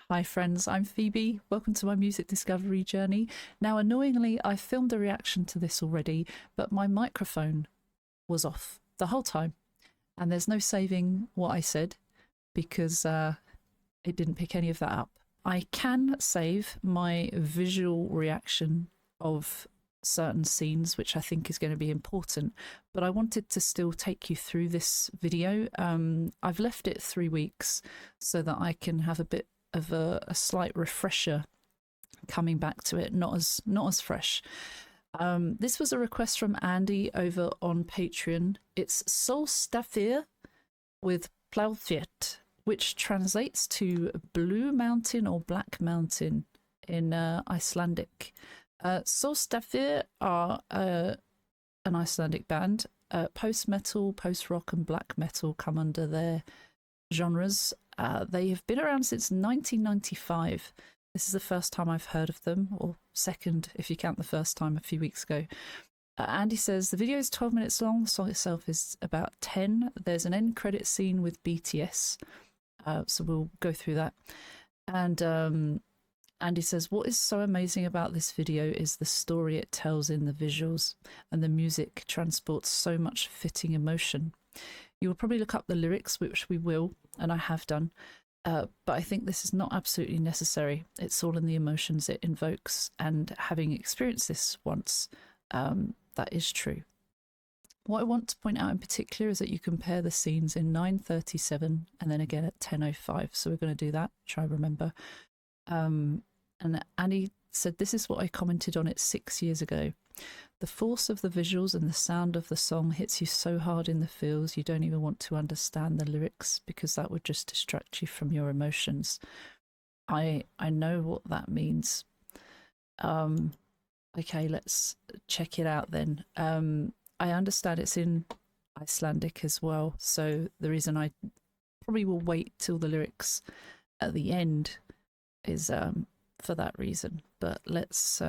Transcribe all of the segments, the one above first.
Hi friends, I'm Phoebe. Welcome to my music discovery journey. Now, annoyingly, I filmed a reaction to this already, but my microphone was off the whole time. And there's no saving what I said because it didn't pick any of that up. I can save my visual reaction of certain scenes, which I think is going to be important, but I wanted to still take you through this video. I've left it 3 weeks so that I can have a bit of a slight refresher coming back to it, not as fresh. This was a request from Andy over on Patreon. It's Sólstafir with Bláfjall, which translates to Blue Mountain or Black Mountain in Icelandic. Sólstafir are an Icelandic band. Post-metal, post-rock and black metal come under their genres. They have been around since 1995. This is the first time I've heard of them, or second if you count the first time a few weeks ago. Andy says the video is 12 minutes long, the song itself is about 10. There's an end credit scene with BTS, so we'll go through that. And Andy says, what is so amazing about this video is the story it tells in the visuals, and the music transports so much fitting emotion. You will probably look up the lyrics, which we will, and I have done, but I think this is not absolutely necessary. It's all in the emotions it invokes, and having experienced this once, that is true. What I want to point out in particular is that you compare the scenes in 9:37 and then again at 10:05. So we're going to do that, try and remember. And Annie said, this is what I commented on it 6 years ago. The force of the visuals and the sound of the song hits you so hard in the feels you don't even want to understand the lyrics because that would just distract you from your emotions. I know what that means. Okay, let's check it out then. I understand it's in Icelandic as well, so the reason I probably will wait till the lyrics at the end is for that reason. But let's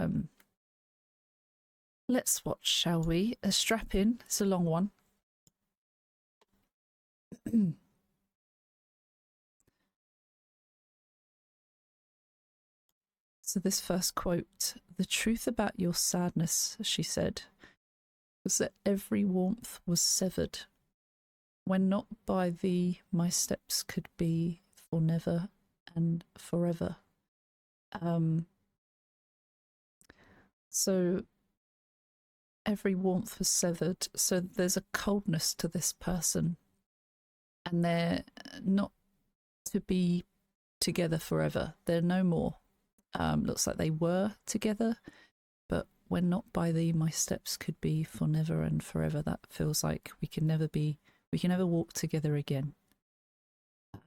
watch, shall we? Strap in. It's a long one. So this first quote, the truth about your sadness, she said, was that every warmth was severed. When not by thee, my steps could be for never and forever. So every warmth was severed. So there's a coldness to this person, and they're not to be together forever. They're no more. Looks like they were together, but when not by thee, my steps could be for never and forever. That feels like we can never walk together again.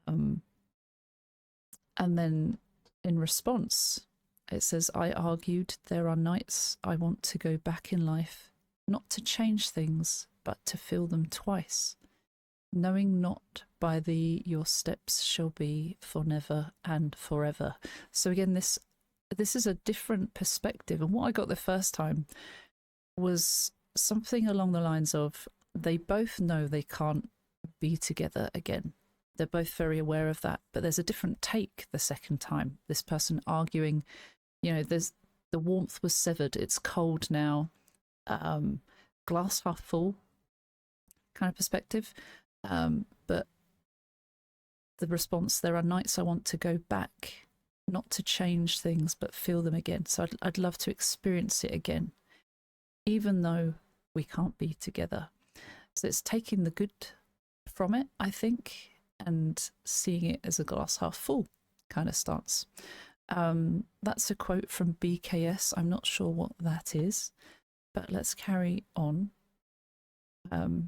And then in response, it says, I argued there are nights I want to go back in life, not to change things, but to feel them twice. Knowing not by thee your steps shall be for never and forever. So again, this is a different perspective. And what I got the first time was something along the lines of, they both know they can't be together again. They're both very aware of that, but there's a different take the second time. This person arguing, there's the warmth was severed. It's cold now. Glass half full kind of perspective. But the response, there are nights I want to go back, not to change things, but feel them again. So I'd love to experience it again, even though we can't be together. So it's taking the good from it, I think, and seeing it as a glass half full kind of stance. That's a quote from BKS. I'm not sure what that is, but let's carry on. We're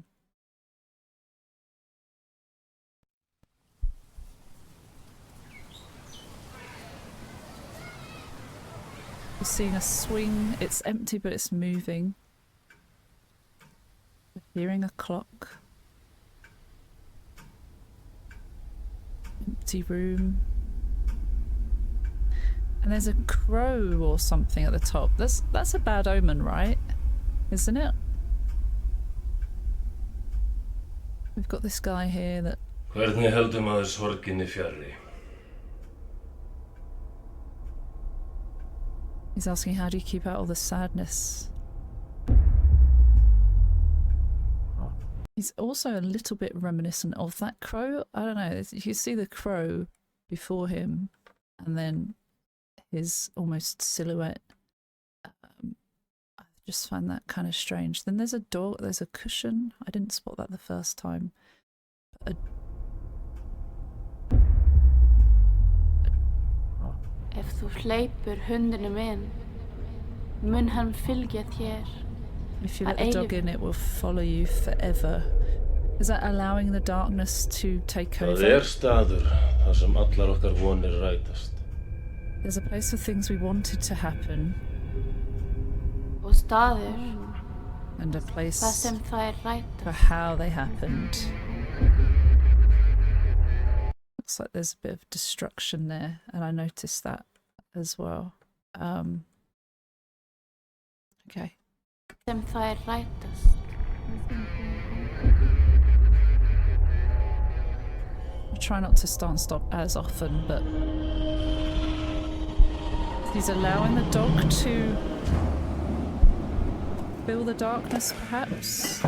seeing a swing. It's empty, but it's moving. We're hearing a clock. Empty room. And there's a crow or something at the top. That's a bad omen, right? Isn't it? We've got this guy here that... Hvernig heldur maður sorginni fjarri? He's asking, how do you keep out all the sadness? He's also a little bit reminiscent of that crow. I don't know, you see the crow before him and then his almost silhouette. I just find that kind of strange. Then there's a door, there's a cushion. I didn't spot that the first time. Ef þú hleypur hundinum inn, mun hann fylgja þér. If you let the dog in, it will follow you forever. Is that allowing the darkness to take over? Það staður þar sem allar okkar vonir rætast. There's a place for things we wanted to happen. Og staður and a place þar sem þær rætast. for how they happened. Looks like there's a bit of destruction there, and I noticed that as well. Okay. Sem þær rætast. I try not to start and stop as often, but he's allowing the dog to feel the darkness, perhaps.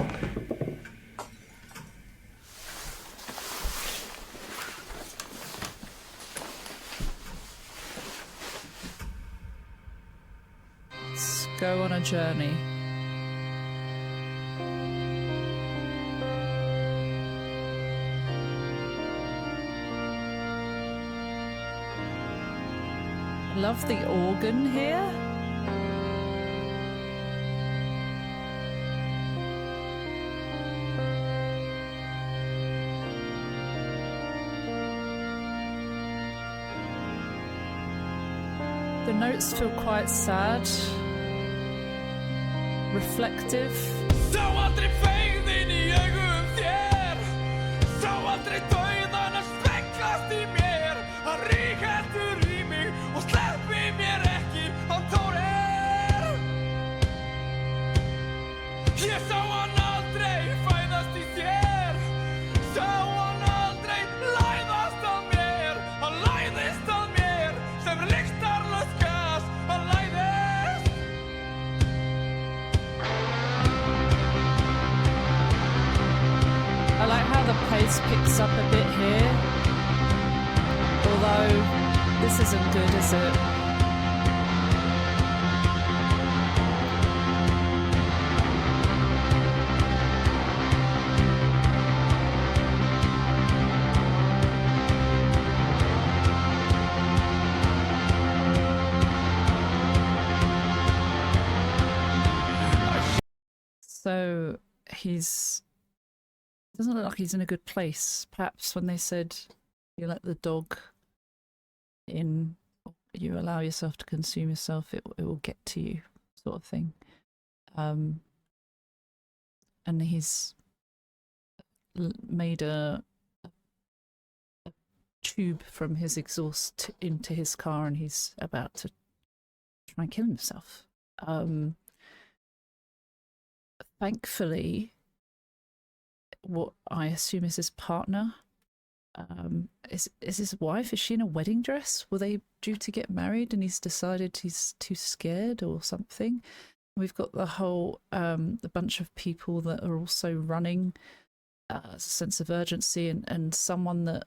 Let's go on a journey. I love the organ here. The notes feel quite sad, reflective. Sá aldrei feigðin í augum þér. Sá aldrei dauðan að speglast í mér. Hann rígheldur í mig og sleppi mér ekki. Hann tárir. Ég sá hann aldrei fæðast í þér. Sá hann aldrei læðast að mér. Hann læðist að mér sem lyktarlaust gas. Hann læðist. I like how the pace picks up a bit here, although this isn't good, is it? So doesn't look like he's in a good place. Perhaps when they said you let the dog in, you allow yourself to consume yourself, it will get to you, sort of thing. And he's made a tube from his exhaust into his car, and he's about to try and kill himself. Thankfully, what I assume is his partner, is his wife. Is she in a wedding dress? Were they due to get married and he's decided he's too scared or something? We've got the whole the bunch of people that are also running, a sense of urgency, and someone that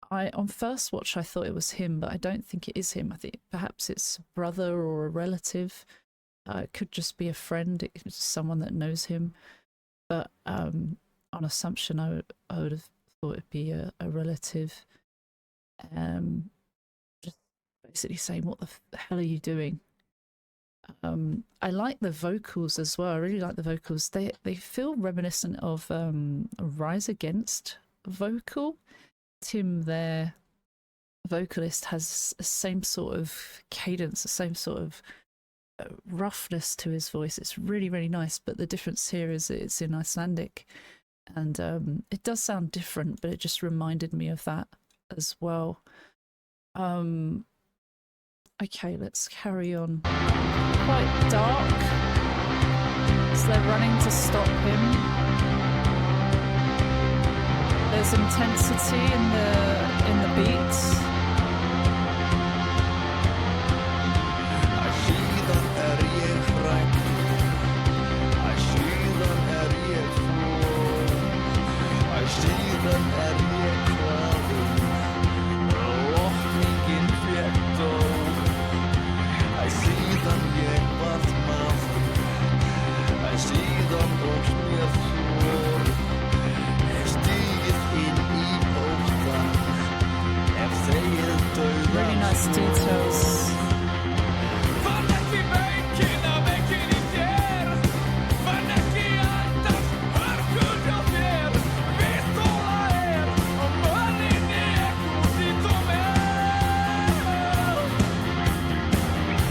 on first watch I thought it was him, but I don't think it is him. I think perhaps it's a brother or a relative. It could just be a friend. It could be someone that knows him. But on assumption, I would have thought it'd be a relative. Just basically saying, what the hell are you doing? I like the vocals as well. I really like the vocals. They feel reminiscent of a Rise Against vocal. Tim, their vocalist, has the same sort of cadence, the same sort of roughness to his voice. It's really, really nice, but the difference here is it's in Icelandic, and it does sound different, but it just reminded me of that as well. Okay, let's carry on. Quite dark, so they're running to stop him. There's intensity in the beats. nice details. Fann ekki veikina, veikin í þér. Fann ekki andans hörkul hjá þér. Vistóla og mölinni út í tómið.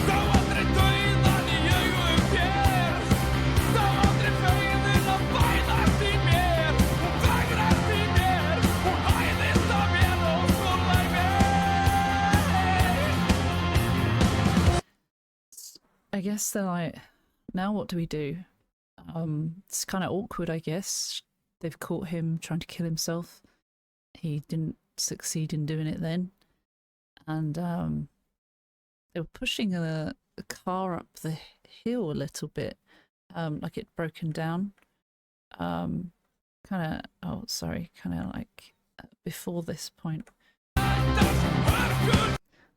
Sá aldrei dauðan í augum þér. Sá aldrei feiðin að fæðast í mér. Hún fegrast í mér. Hún hæðist að mér og skóla í mér. I guess they're like, now what do we do? It's kind of awkward, I guess. They've caught him trying to kill himself. He didn't succeed in doing it then. And they were pushing a car up the hill a little bit, like it'd broken down. Kind of, oh, sorry, kind of like before this point.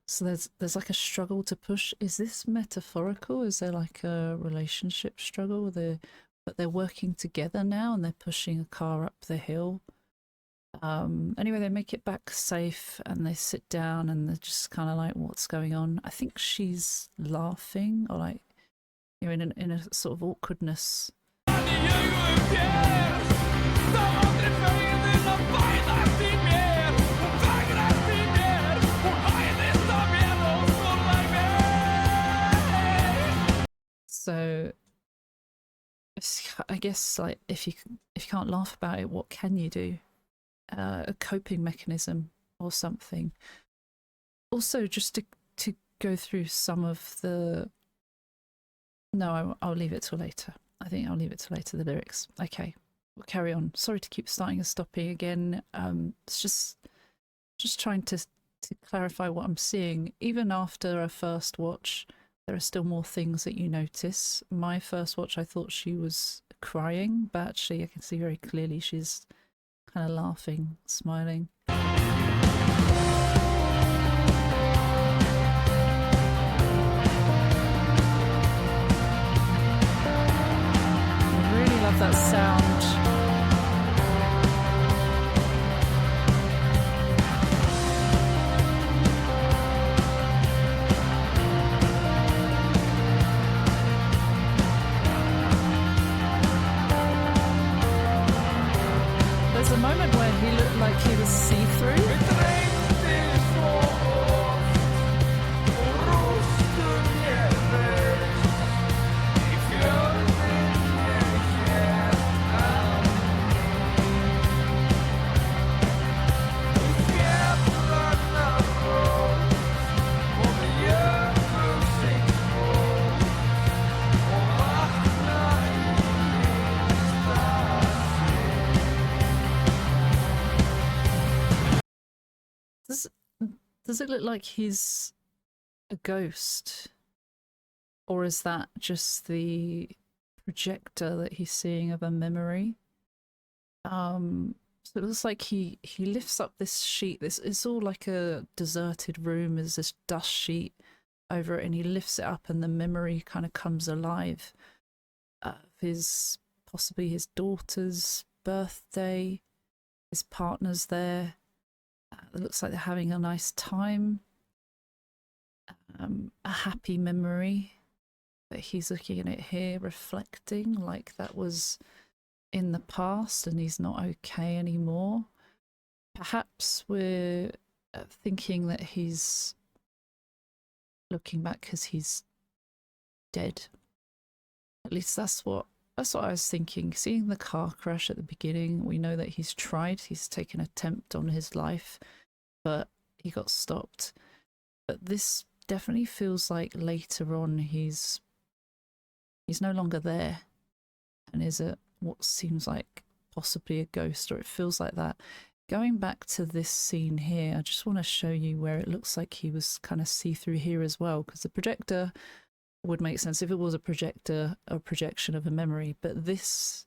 So there's like a struggle to push. Is this metaphorical? Is there like a relationship struggle? But they're working together now and they're pushing a car up the hill. Anyway, they make it back safe and they sit down and they're just kind of like, what's going on? I think she's laughing or like, you know, in a sort of awkwardness. So I guess like if you can't laugh about it, what can you do? A coping mechanism or something. Also, just to go through some of the. No, I'll leave it till later. I think I'll leave it till later. The lyrics. Okay, we'll carry on. Sorry to keep starting and stopping again. It's just trying to clarify what I'm seeing. Even after a first watch, there are still more things that you notice. My first watch, I thought she was crying, but actually I can see very clearly she's kind of laughing, smiling. I really love that sound. There's a moment where he looked like he was see-through. Does it look like he's a ghost? Or is that just the projector that he's seeing of a memory? So it looks like he lifts up this sheet. It's all like a deserted room. There's this dust sheet over it and he lifts it up and the memory kind of comes alive. Of possibly his daughter's birthday. His partner's there. It looks like they're having a nice time. A happy memory that he's looking at it here, reflecting like that was in the past and he's not okay anymore. Perhaps we're thinking that he's looking back because he's dead. At least that's what I was thinking. Seeing the car crash at the beginning, we know that he's taken an attempt on his life, but he got stopped. But this definitely feels like later on he's no longer there and is what seems like possibly a ghost, or it feels like that. Going back to this scene here, I just want to show you where it looks like he was kind of see-through here as well, because the projector would make sense if it was a projector, a projection of a memory, but this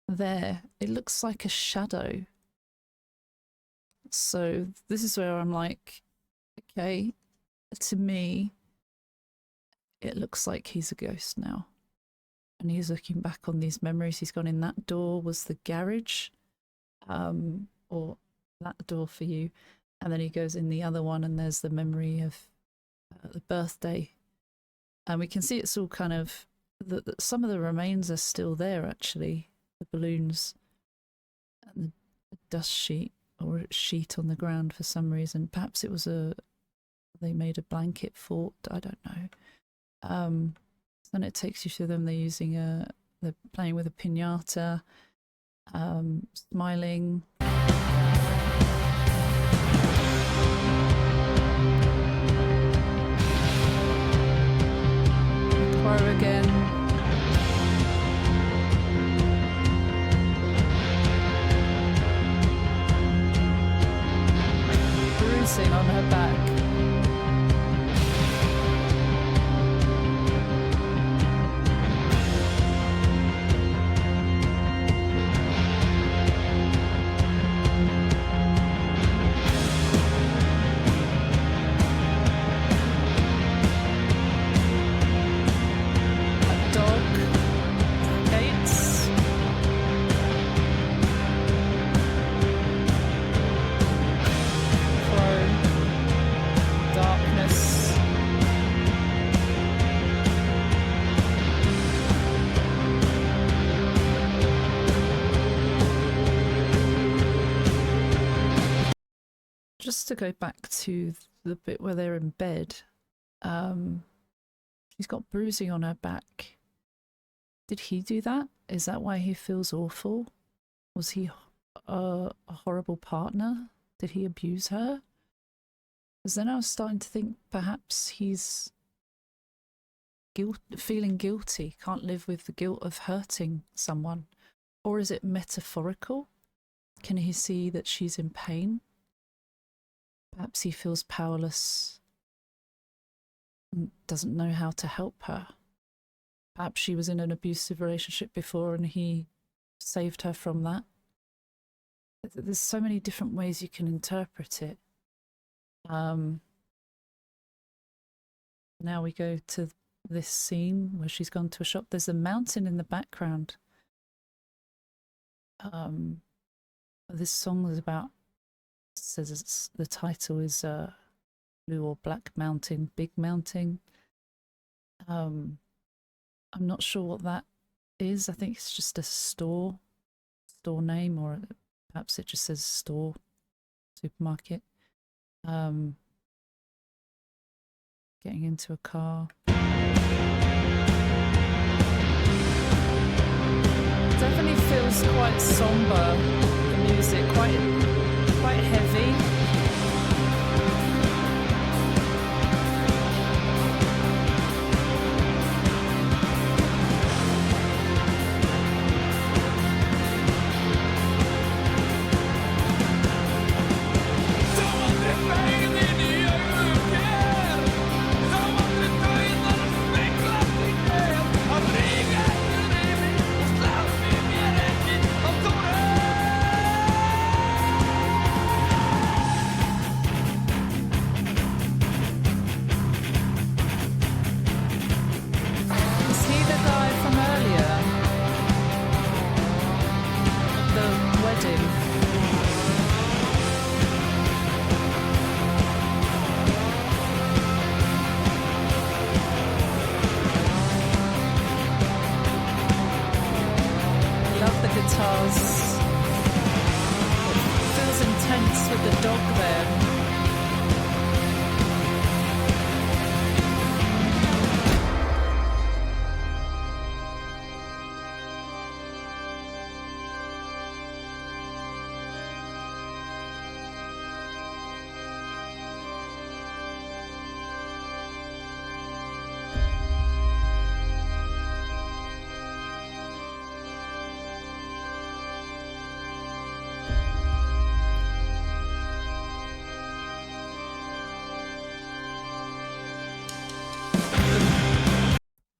there, it looks like a shadow. So this is where I'm like, okay, to me it looks like he's a ghost now. and he's looking back on these memories. He's gone in that door was the garage, or that door for you, and then he goes in the other one and there's the memory of the birthday, and we can see it's all kind of some of the remains are still there, actually, the balloons and the dust sheet or sheet on the ground for some reason. Perhaps it was they made a blanket fort, I don't know. Then it takes you through them. They're playing with a piñata, smiling. Poirot again. Bruising on her back. Just to go back to the bit where they're in bed, she's got bruising on her back. Did he do that? Is that why he feels awful? Was he a horrible partner? Did he abuse her? Because then I was starting to think perhaps he's feeling guilty, can't live with the guilt of hurting someone. Or is it metaphorical? Can he see that she's in pain? Perhaps he feels powerless and doesn't know how to help her. Perhaps she was in an abusive relationship before and he saved her from that. There's so many different ways you can interpret it. Now we go to this scene where she's gone to a shop. There's a mountain in the background. This song is about, says the title is Blue or Black Mountain, Big Mountain. I'm not sure what that is. I think it's just a store name, or perhaps it just says store, supermarket. Getting into a car. Definitely feels quite somber, the music, quite heavy.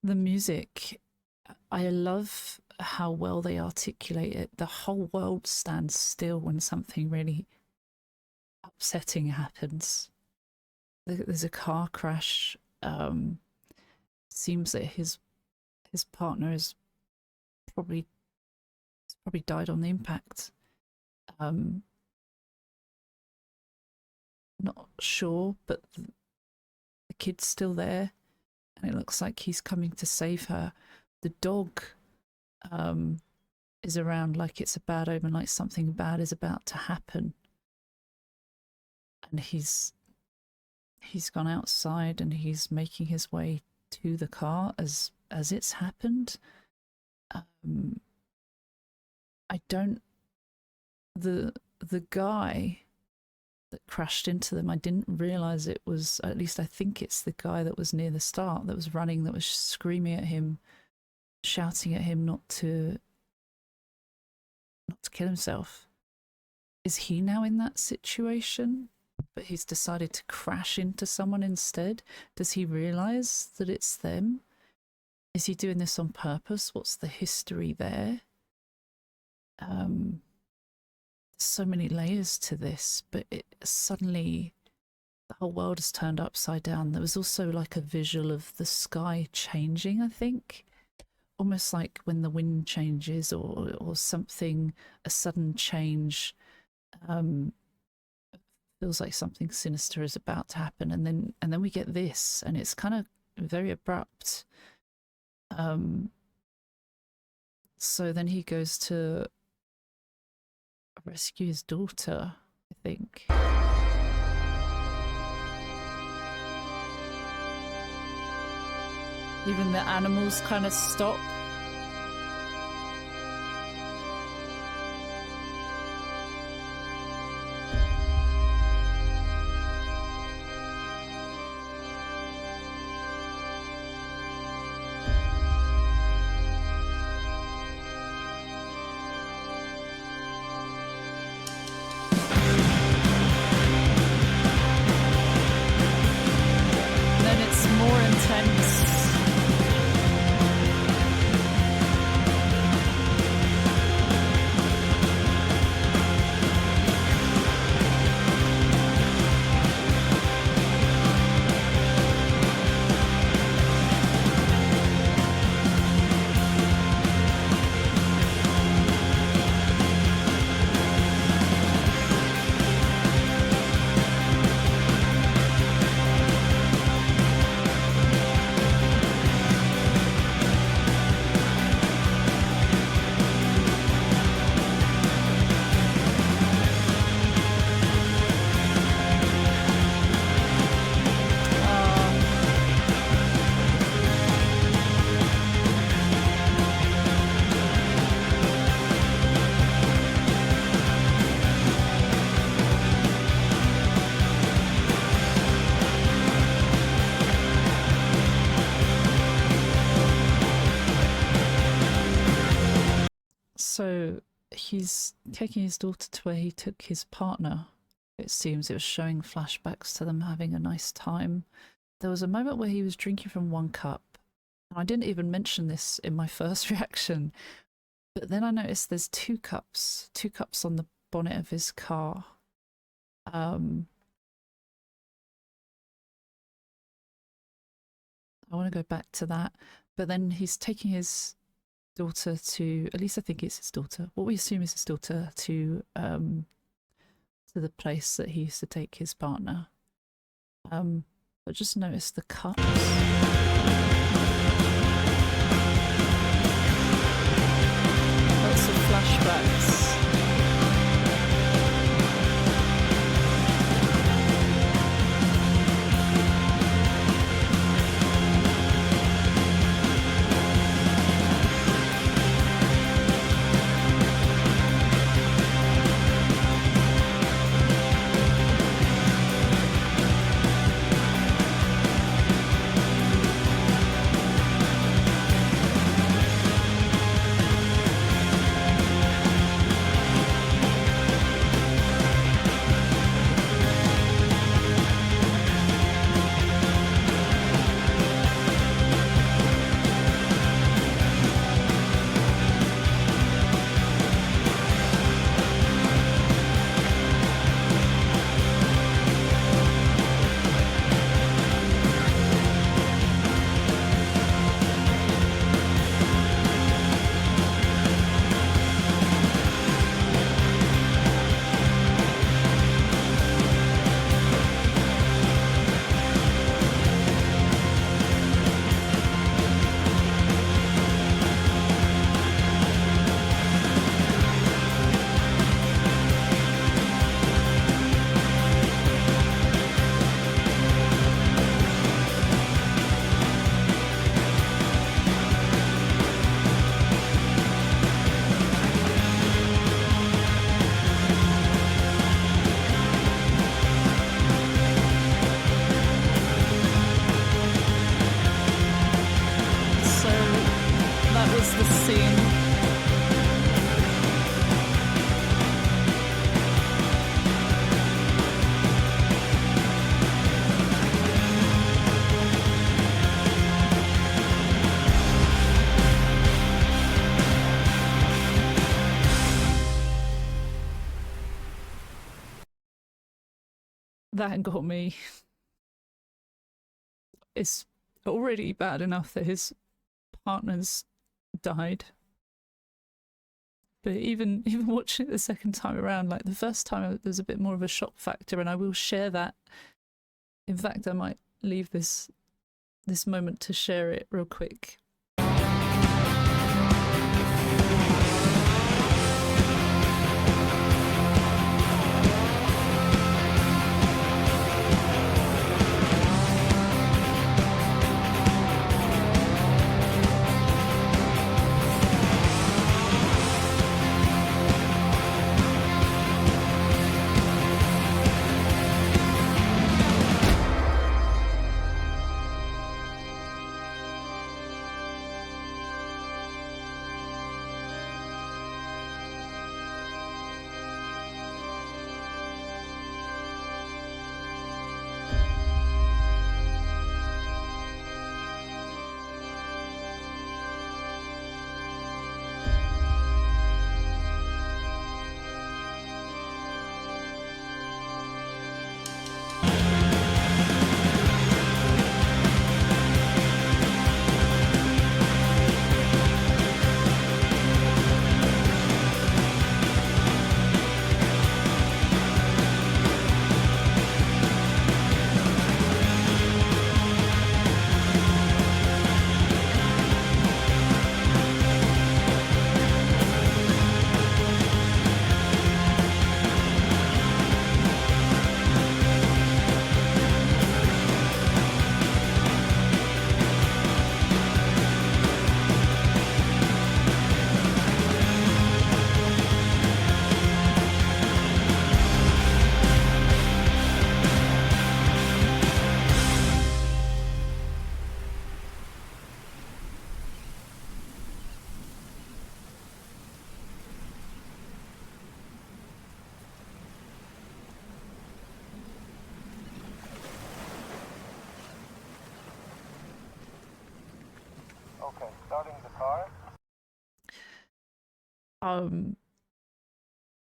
The music, I love how well they articulate it. The whole world stands still when something really upsetting happens. There's a car crash. Seems that his partner is probably died on the impact. Not sure, but the kid's still there, and it looks like he's coming to save her. The dog is around like it's a bad omen, like something bad is about to happen. And he's gone outside and he's making his way to the car as it's happened. I don't... The guy that crashed into them, I didn't realise it was, at least I think it's the guy that was near the start, that was running, that was screaming at him, shouting at him not to kill himself. Is he now in that situation? But he's decided to crash into someone instead? Does he realise that it's them? Is he doing this on purpose? What's the history there? So many layers to this, but suddenly the whole world has turned upside down. There was also like a visual of the sky changing, I think, almost like when the wind changes or something, a sudden change. Feels like something sinister is about to happen, and then we get this, and it's kind of very abrupt. So then he goes to rescue his daughter, I think. Even the animals kind of stop. So he's taking his daughter to where he took his partner. It seems it was showing flashbacks to them having a nice time. There was a moment where he was drinking from one cup. And I didn't even mention this in my first reaction. But then I noticed there's two cups on the bonnet of his car. I want to go back to that. But then he's taking his daughter to, at least I think it's his daughter, what we assume is his daughter, to the place that he used to take his partner. But just notice the cups. Lots of flashbacks. scene. That got me. It's already bad enough that his partner's died. But even watching it the second time around, like the first time there's a bit more of a shock factor, and I will share that. In fact, I might leave this moment to share it real quick.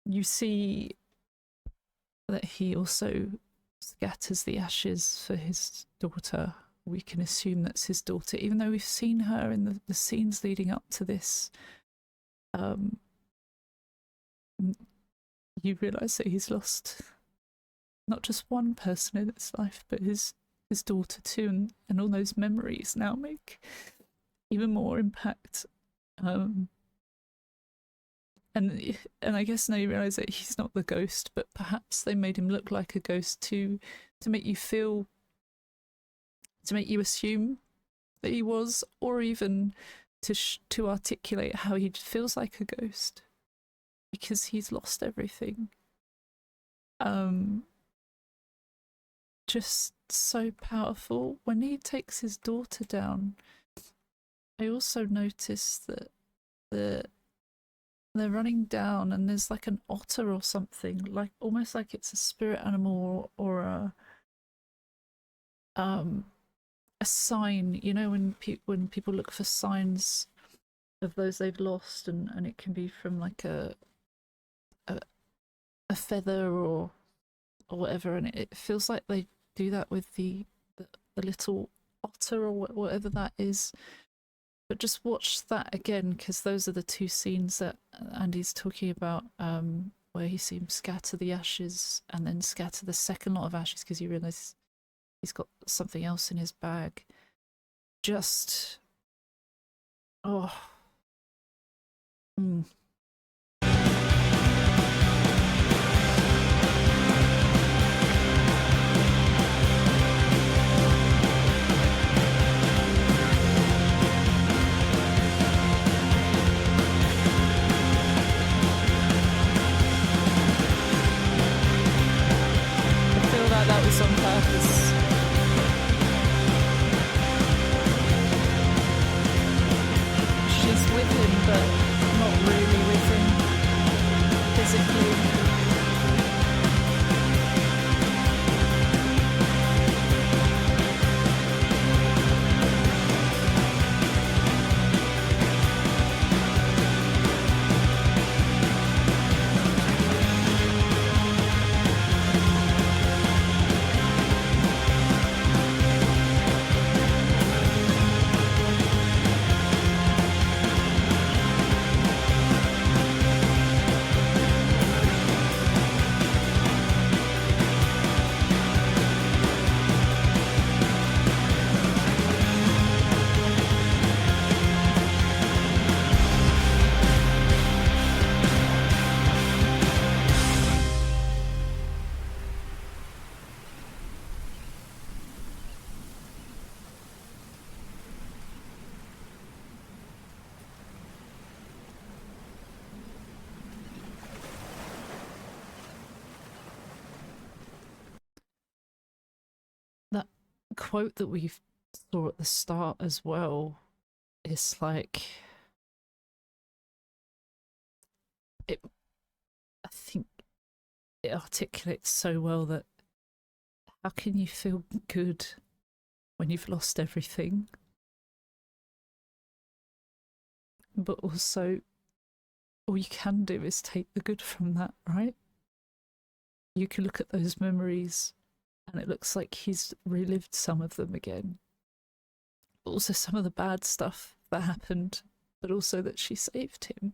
You see that he also scatters the ashes for his daughter. We can assume that's his daughter, even though we've seen her in the scenes leading up to this. You realise that he's lost not just one person in his life, but his daughter too, and all those memories now make even more impact. And I guess now you realise that he's not the ghost, but perhaps they made him look like a ghost to make you feel, to make you assume that he was, or even to articulate how he feels like a ghost because he's lost everything. Just so powerful. When he takes his daughter down, I also noticed that they're running down and there's like an otter or something, like almost like it's a spirit animal or a sign, you know, when people look for signs of those they've lost, and it can be from like a feather or whatever, and it feels like they do that with the little otter or whatever that is. But just watch that again, because those are the two scenes that Andy's talking about, where he sees him scatter the ashes and then scatter the second lot of ashes because he realises he's got something else in his bag. Just, oh. That was on purpose. She's with him, but not really with him physically. That quote that we saw at the start as well is like, it, I think it articulates so well that how can you feel good when you've lost everything? But also, all you can do is take the good from that, right? You can look at those memories and it looks like he's relived some of them again. But also some of the bad stuff that happened, but also that she saved him.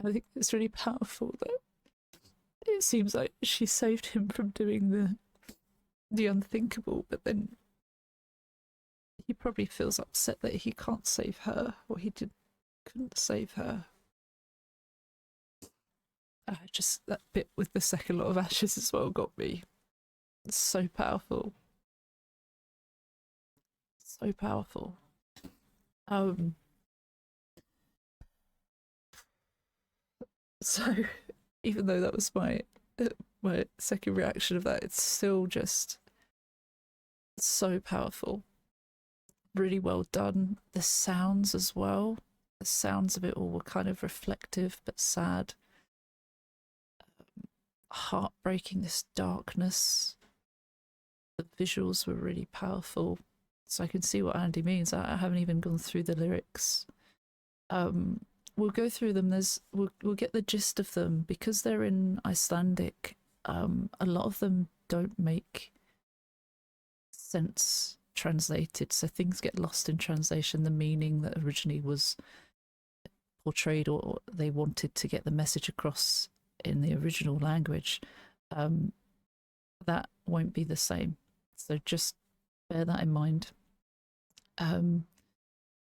I think it's really powerful that it seems like she saved him from doing the unthinkable, but then he probably feels upset that he can't save her, or couldn't save her. Just that bit with the second lot of ashes as well got me. It's so powerful. So powerful. So even though that was my second reaction of that, it's still just so powerful. Really well done. The sounds as well. The sounds of it all were kind of reflective but sad. Heartbreaking, this darkness. The visuals were really powerful. So I can see what Andy means. I haven't even gone through the lyrics. We'll go through them. We'll get the gist of them because they're in Icelandic. A lot of them don't make sense translated, so things get lost in translation. The meaning that originally was portrayed, or they wanted to get the message across in the original language, that won't be the same. So just bear that in mind. It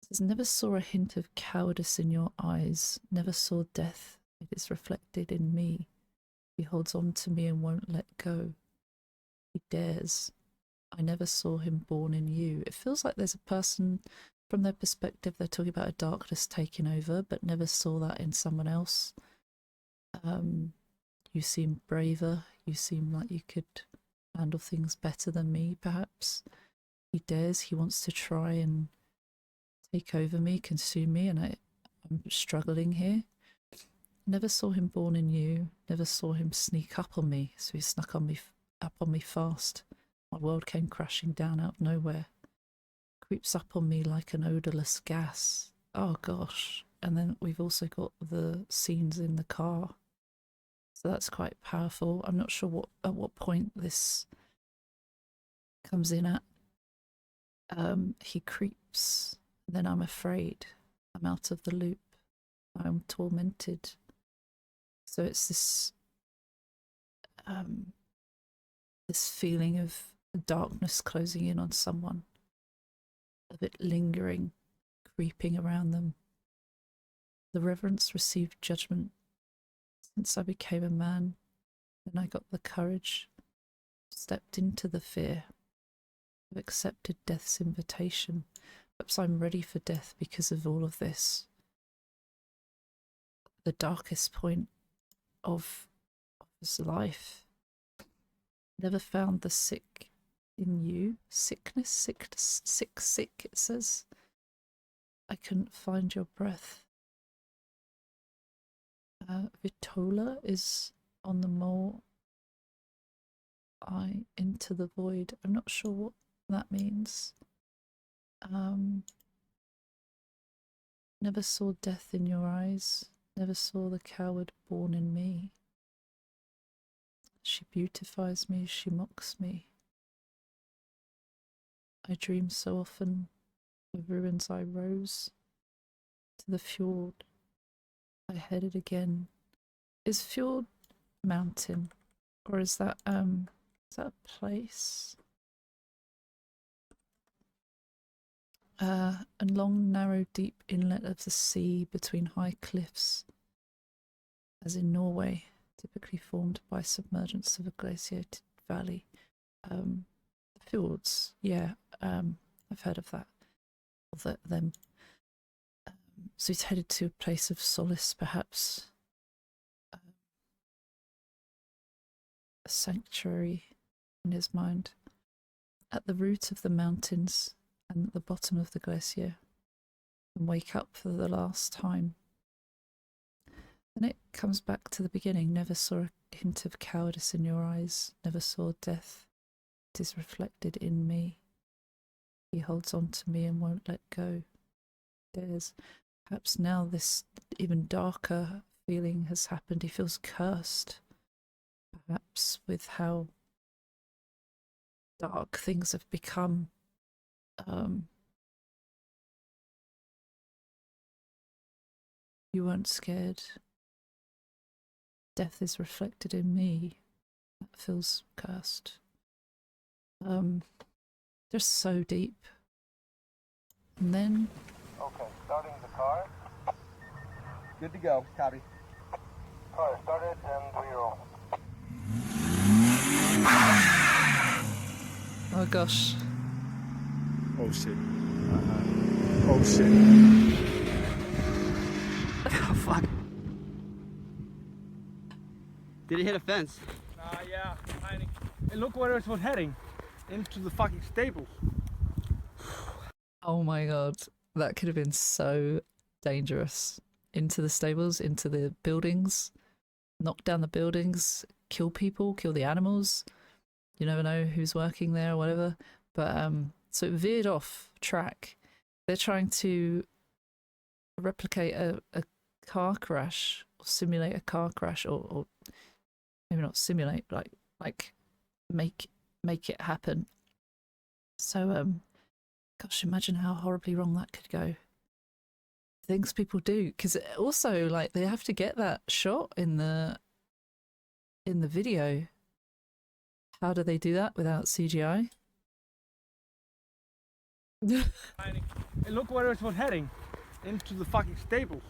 says, never saw a hint of cowardice in your eyes, never saw death, it is reflected in me. He holds on to me and won't let go. He dares. I never saw him born in you. It feels like there's a person, from their perspective, they're talking about a darkness taking over, but never saw that in someone else. You seem braver. You seem like you could handle things better than me, perhaps. He dares. He wants to try and take over me, consume me, and I'm struggling here. Never saw him born in you. Never saw him sneak up on me. So he snuck up on me fast. My world came crashing down out of nowhere. Creeps up on me like an odourless gas. Oh gosh. And then we've also got the scenes in the car. So that's quite powerful. I'm not sure at what point this comes in at. He creeps. Then I'm afraid. I'm out of the loop. I'm tormented. So it's this this feeling of darkness closing in on someone, of it lingering, creeping around them. The reverence received judgment. Since I became a man, then I got the courage, stepped into the fear, I've accepted death's invitation. Perhaps I'm ready for death because of all of this. The darkest point of his life. Never found the sick in you. Sick, it says. I couldn't find your breath. Vitola is on the mole. I into the void. I'm not sure what that means. Never saw death in your eyes. Never saw the coward born in me. She beautifies me, she mocks me. I dream so often of ruins I rose. To the fjord I headed again. Is fjord mountain? Or is that a place? A long, narrow, deep inlet of the sea between high cliffs, as in Norway, typically formed by submergence of a glaciated valley. Fjords, yeah, I've heard of that. Or them. So he's headed to a place of solace, perhaps. A sanctuary in his mind. At the root of the mountains and at the bottom of the glacier. And wake up for the last time. Then it comes back to the beginning. Never saw a hint of cowardice in your eyes. Never saw death. It is reflected in me. He holds on to me and won't let go. Dares. Perhaps now this even darker feeling has happened. He feels cursed. Perhaps with how dark things have become. You weren't scared. Death is reflected in me. That feels cursed. Just so deep. And then... Okay, starting the car. Good to go, copy. Car started and 3-year-old. Oh gosh. Oh shit. Oh shit. Oh fuck. Did it hit a fence? Yeah, tiny. Hey, look where it was heading. Into the fucking stables. Oh my god. That could have been so dangerous. Into the stables, into the buildings, knock down the buildings, kill people, kill the animals. You never know who's working there or whatever. But so it veered off track. They're trying to replicate a car crash or simulate a car crash, or maybe not simulate, like make it happen. So gosh, imagine how horribly wrong that could go. Things people do, because also like they have to get that shot in the video. How do they do that without CGI? Hey, look where it was heading. Into the fucking stables.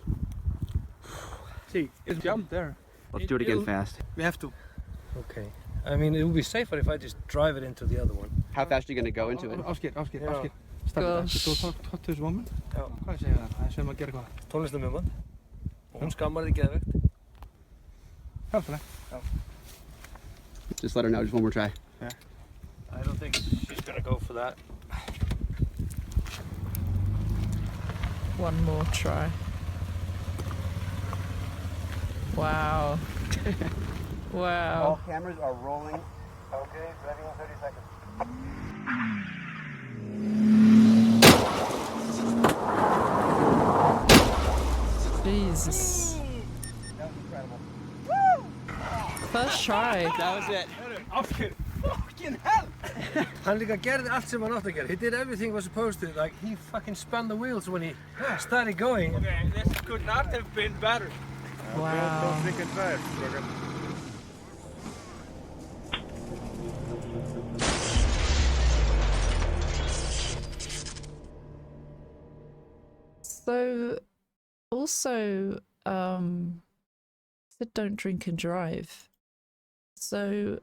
See, it's jumped there. Let's do it again fast. We have to. Okay. I mean, it would be safer if I just drive it into the other one. How fast are you going to go into it? Afskip. Já. Þú tótt þessu moment. Já. Hvað segir það? Það er sem að gera hvað? Tónlistarmyndband. Hún skammar þig geðvegt. Hjálplega. Just let her know, just one more try. Yeah. I don't think she's gonna go for that. One more try. Wow. Wow. All cameras are rolling. Okay, ready in 30 seconds. Jesus. That was incredible. First try. That was it. Afskip. Fucking hell! Hann líka gerði allt sem hann átti að gera. He did everything was supposed to. Like, he fucking spun the wheels when he started going. Okay, this could not have been better. Wow. Don't think and drive, Logan. So, also, said don't drink and drive. So,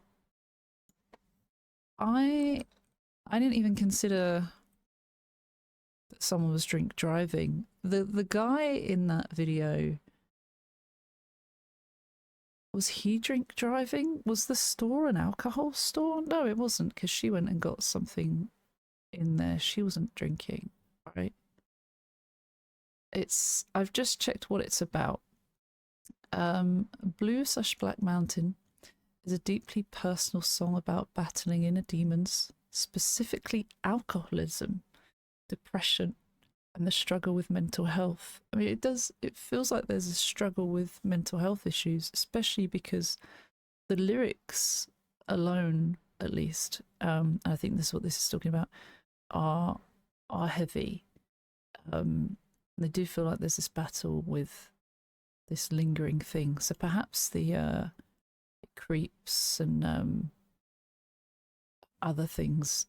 I didn't even consider that someone was drink driving. The guy in that video, was he drink driving? Was the store an alcohol store? No, it wasn't, because she went and got something in there. She wasn't drinking, right? I've just checked what it's about. Blue/Black Mountain is a deeply personal song about battling inner demons, specifically alcoholism, depression, and the struggle with mental health. I mean, it feels like there's a struggle with mental health issues, especially because the lyrics alone, at least, and I think this is what this is talking about, are heavy. They do feel like there's this battle with this lingering thing. So perhaps the creeps and other things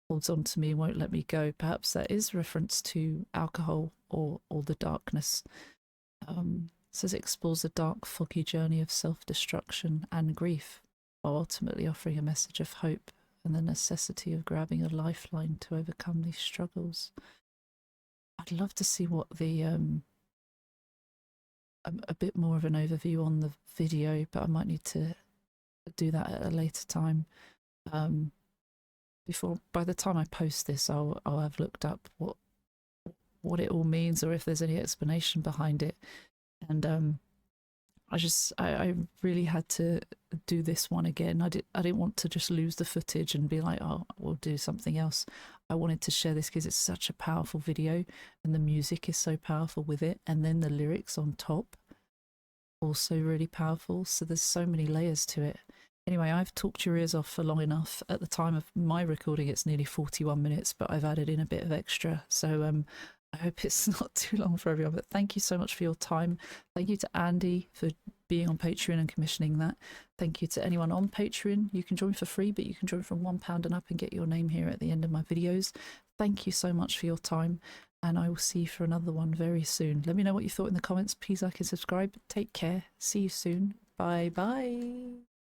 holds on to me and won't let me go. Perhaps that is reference to alcohol or the darkness. Says it explores a dark, foggy journey of self-destruction and grief, while ultimately offering a message of hope and the necessity of grabbing a lifeline to overcome these struggles. I'd love to see what the a bit more of an overview on the video, but I might need to do that at a later time. By the time I post this, I'll have looked up what it all means, or if there's any explanation behind it. And I really had to do this one again. I didn't want to just lose the footage and be like, oh, we'll do something else. I wanted to share this because it's such a powerful video, and the music is so powerful with it, and then the lyrics on top also really powerful. So there's so many layers to it. Anyway, I've talked your ears off for long enough. At the time of my recording, it's nearly 41 minutes, but I've added in a bit of extra. So I hope it's not too long for everyone. But thank you so much for your time. Thank you to Andy for being on Patreon and commissioning that. Thank you to anyone on Patreon. You can join for free, but you can join from £1 and up and get your name here at the end of my videos. Thank you so much for your time, and I will see you for another one very soon. Let me know what you thought in the comments. Please like and subscribe. Take care. See you soon. Bye bye.